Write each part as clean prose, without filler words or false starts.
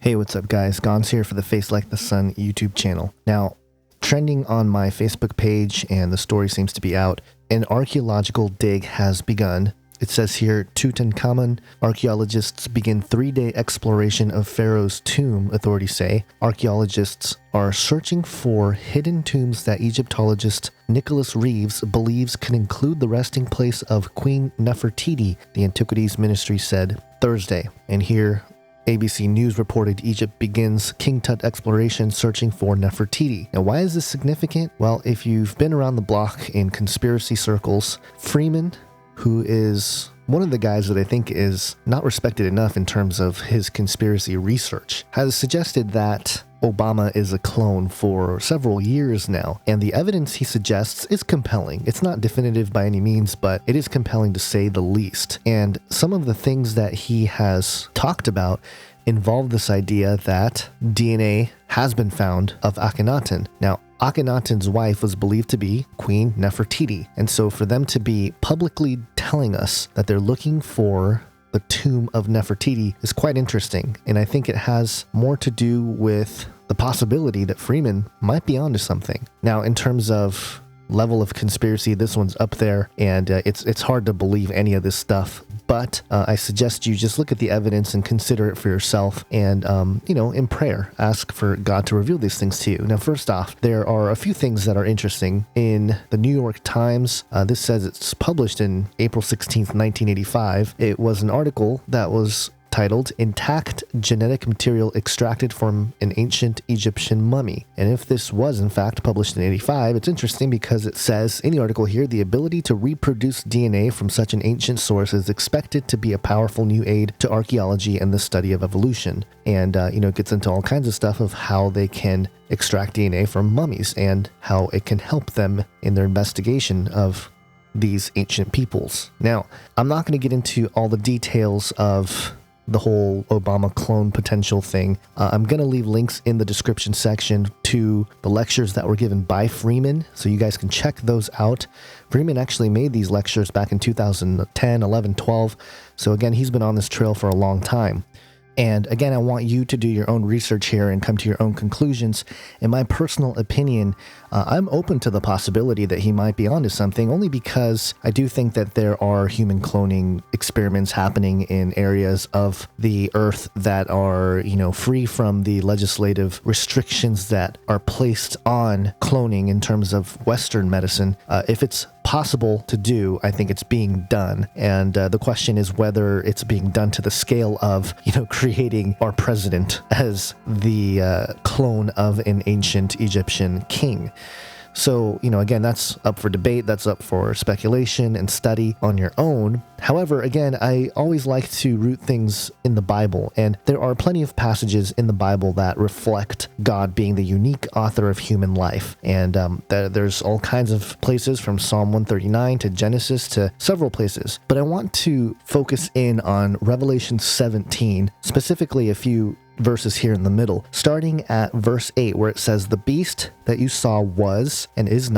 Hey, what's up guys? Gons here for the Face Like the Sun YouTube channel. Now, trending on my Facebook page, and the story seems to be out, an archaeological dig has begun. It says here, Tutankhamun archaeologists begin 3-day exploration of Pharaoh's tomb, authorities say. Archaeologists are searching for hidden tombs that Egyptologist Nicholas Reeves believes could include the resting place of Queen Nefertiti, the Antiquities Ministry said Thursday. And here, ABC News reported Egypt begins King Tut exploration searching for Nefertiti. Now, why is this significant? Well, if you've been around the block in conspiracy circles, FREEMAN, who is one of the guys that I think is not respected enough in terms of his conspiracy research, has suggested that Obama is a clone for several years now, and the evidence he suggests is compelling. It's not definitive by any means, but it is compelling to say the least. And some of the things that he has talked about involve this idea that DNA has been found of Akhenaten. Now, Akhenaten's wife was believed to be Queen Nefertiti, and so for them to be publicly telling us that they're looking for the tomb of Nefertiti is quite interesting, and I think it has more to do with the possibility that FREEMAN might be onto something. Now, in terms of level of conspiracy, this one's up there, and it's hard to believe any of this stuff, but I suggest you just look at the evidence and consider it for yourself, and in prayer, ask for God to reveal these things to you. Now, first off, there are a few things that are interesting. In the New York Times, this says it's published in April 16th, 1985. It was an article that was titled Intact Genetic Material Extracted from an Ancient Egyptian Mummy. And if this was in fact published in 85, it's interesting because it says in the article here, the ability to reproduce DNA from such an ancient source is expected to be a powerful new aid to archaeology and the study of evolution. And, it gets into all kinds of stuff of how they can extract DNA from mummies and how it can help them in their investigation of these ancient peoples. Now, I'm not going to get into all the details of the whole Obama clone potential thing. I'm going to leave links in the description section to the lectures that were given by FREEMAN, so you guys can check those out. FREEMAN actually made these lectures back in 2010, 11, 12. So again, he's been on this trail for a long time. And again, I want you to do your own research here and come to your own conclusions. In my personal opinion, I'm open to the possibility that he might be onto something, only because I do think that there are human cloning experiments happening in areas of the earth that are, free from the legislative restrictions that are placed on cloning in terms of Western medicine. If it's possible to do, I think it's being done. And the question is whether it's being done to the scale of, creating our president as the clone of an ancient Egyptian king. So, again, that's up for debate, that's up for speculation and study on your own. However, again, I always like to root things in the Bible, and there are plenty of passages in the Bible that reflect God being the unique author of human life. And there's all kinds of places from Psalm 139 to Genesis to several places. But I want to focus in on Revelation 17, specifically a few verses here in the middle, starting at verse 8, where it says, "The beast that you saw was and is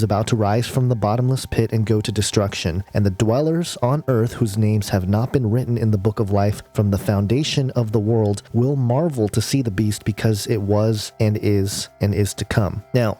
about to rise from the bottomless pit and go to destruction. And the dwellers on earth whose names have not been written in the book of life from the foundation of the world will marvel to see the beast, because it was and is to come." Now,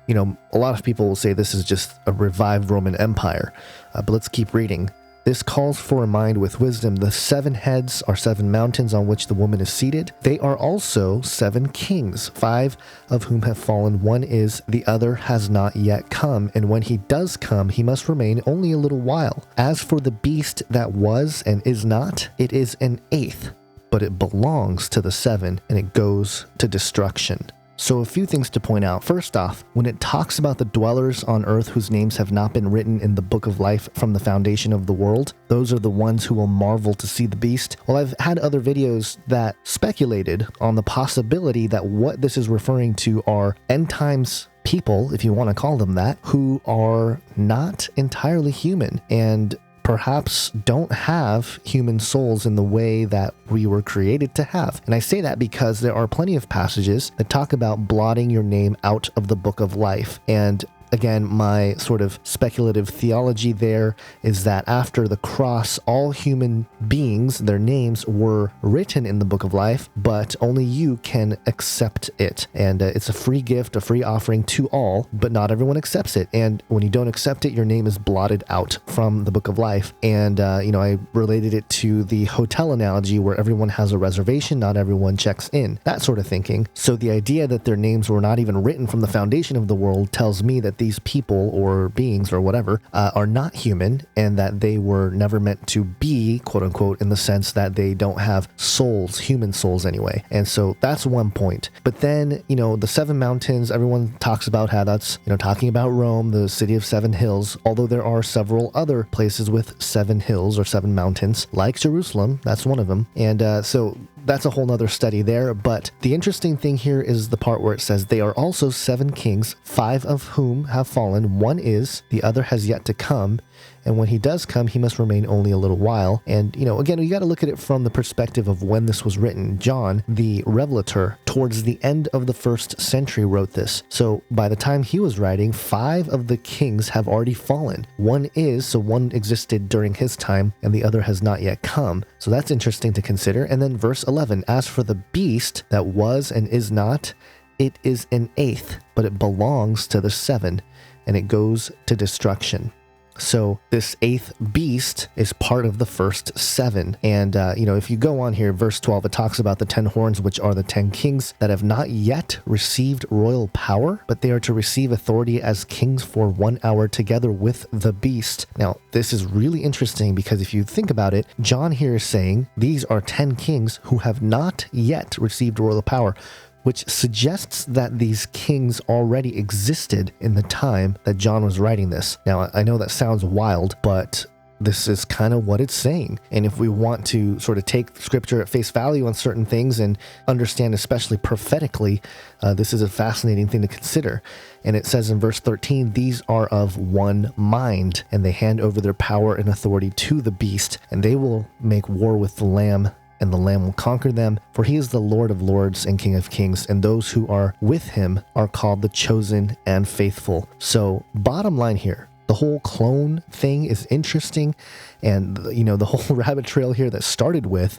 a lot of people will say this is just a revived Roman Empire, but let's keep reading. "This calls for a mind with wisdom. The 7 heads are 7 mountains on which the woman is seated. They are also 7 kings, 5 of whom have fallen. One is, the other has not yet come. And when he does come, he must remain only a little while. As for the beast that was and is not, it is an 8th, but it belongs to the 7, and it goes to destruction." So a few things to point out. First off, when it talks about the dwellers on earth whose names have not been written in the book of life from the foundation of the world, those are the ones who will marvel to see the beast. Well, I've had other videos that speculated on the possibility that what this is referring to are end times people, if you want to call them that, who are not entirely human and perhaps don't have human souls in the way that we were created to have. And I say that because there are plenty of passages that talk about blotting your name out of the book of life. And again, my sort of speculative theology there is that after the cross, all human beings, their names were written in the book of life, but only you can accept it. And it's a free gift, a free offering to all, but not everyone accepts it. And when you don't accept it, your name is blotted out from the book of life. And, I related it to the hotel analogy where everyone has a reservation, not everyone checks in, that sort of thinking. So the idea that their names were not even written from the foundation of the world tells me that these people or beings or whatever are not human, and that they were never meant to be, quote unquote, in the sense that they don't have souls, human souls anyway. And so that's one point. But then, the seven mountains, everyone talks about how that's, talking about Rome, the city of seven hills, although there are several other places with seven hills or seven mountains, like Jerusalem, that's one of them. And so that's a whole nother study there. But the interesting thing here is the part where it says they are also seven kings, 5 of whom have fallen. One is, the other has yet to come. And when he does come, he must remain only a little while. And, again, you got to look at it from the perspective of when this was written. John, the Revelator, towards the end of the 1st century wrote this. So by the time he was writing, 5 of the kings have already fallen. One existed during his time, and the other has not yet come. So that's interesting to consider. And then verse 11, as for the beast that was and is not, it is an 8th, but it belongs to the 7, and it goes to destruction. So this 8th beast is part of the first 7. And, if you go on here, verse 12, it talks about the 10 horns, which are the 10 kings that have not yet received royal power, but they are to receive authority as kings for 1 hour together with the beast. Now, this is really interesting because if you think about it, John here is saying these are 10 kings who have not yet received royal power, which suggests that these kings already existed in the time that John was writing this. Now, I know that sounds wild, but this is kind of what it's saying. And if we want to sort of take scripture at face value on certain things and understand, especially prophetically, this is a fascinating thing to consider. And it says in verse 13, these are of one mind, and they hand over their power and authority to the beast, and they will make war with the Lamb, and the Lamb will conquer them, for he is the Lord of lords and King of kings, and those who are with him are called the chosen and faithful. So bottom line here, the whole clone thing is interesting, and the whole rabbit trail here that started with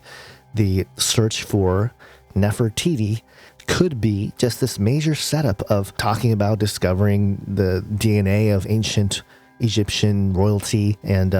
the search for Nefertiti could be just this major setup of talking about discovering the DNA of ancient Egyptian royalty, and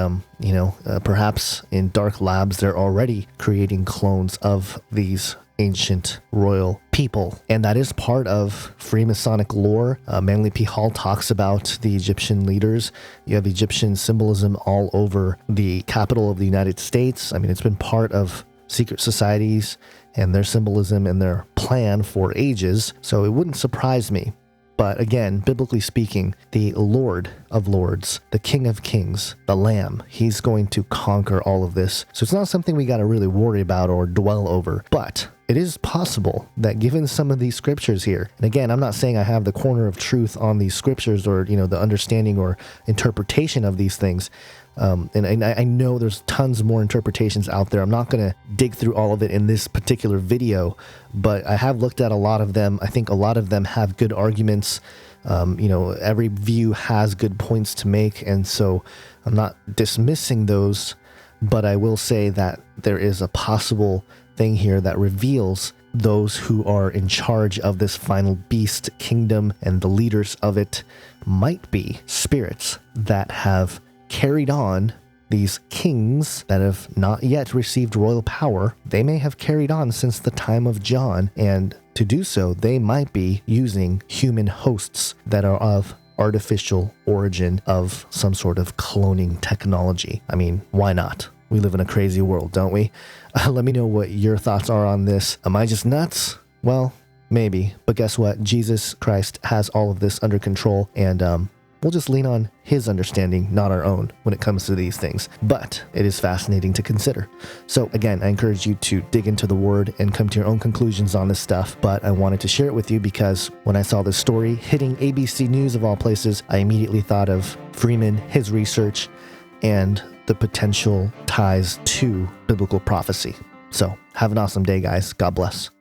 perhaps in dark labs they're already creating clones of these ancient royal people, and that is part of Freemasonic lore. Manly P. Hall talks about the Egyptian leaders. You have Egyptian symbolism all over the capital of the United States. I mean, it's been part of secret societies and their symbolism and their plan for ages, so it wouldn't surprise me. But again, biblically speaking, the Lord of Lords, the King of Kings, the Lamb, he's going to conquer all of this. So it's not something we got to really worry about or dwell over. But it is possible that given some of these scriptures here, and again, I'm not saying I have the corner of truth on these scriptures or, the understanding or interpretation of these things. And I know there's tons more interpretations out there. I'm not going to dig through all of it in this particular video, but I have looked at a lot of them. I think a lot of them have good arguments. Every view has good points to make, and so I'm not dismissing those, but I will say that there is a possible thing here that reveals those who are in charge of this final beast kingdom, and the leaders of it might be spirits that have carried on these kings that have not yet received royal power. They may have carried on since the time of John, and to do so, they might be using human hosts that are of artificial origin, of some sort of cloning technology. I mean, why not? We live in a crazy world, don't we? Let me know what your thoughts are on this. Am I just nuts? Well, maybe. But guess what? Jesus Christ has all of this under control, and we'll just lean on his understanding, not our own, when it comes to these things. But it is fascinating to consider. So again, I encourage you to dig into the word and come to your own conclusions on this stuff. But I wanted to share it with you because when I saw this story hitting ABC News of all places, I immediately thought of Freeman, his research, and the potential ties to biblical prophecy. So have an awesome day, guys. God bless.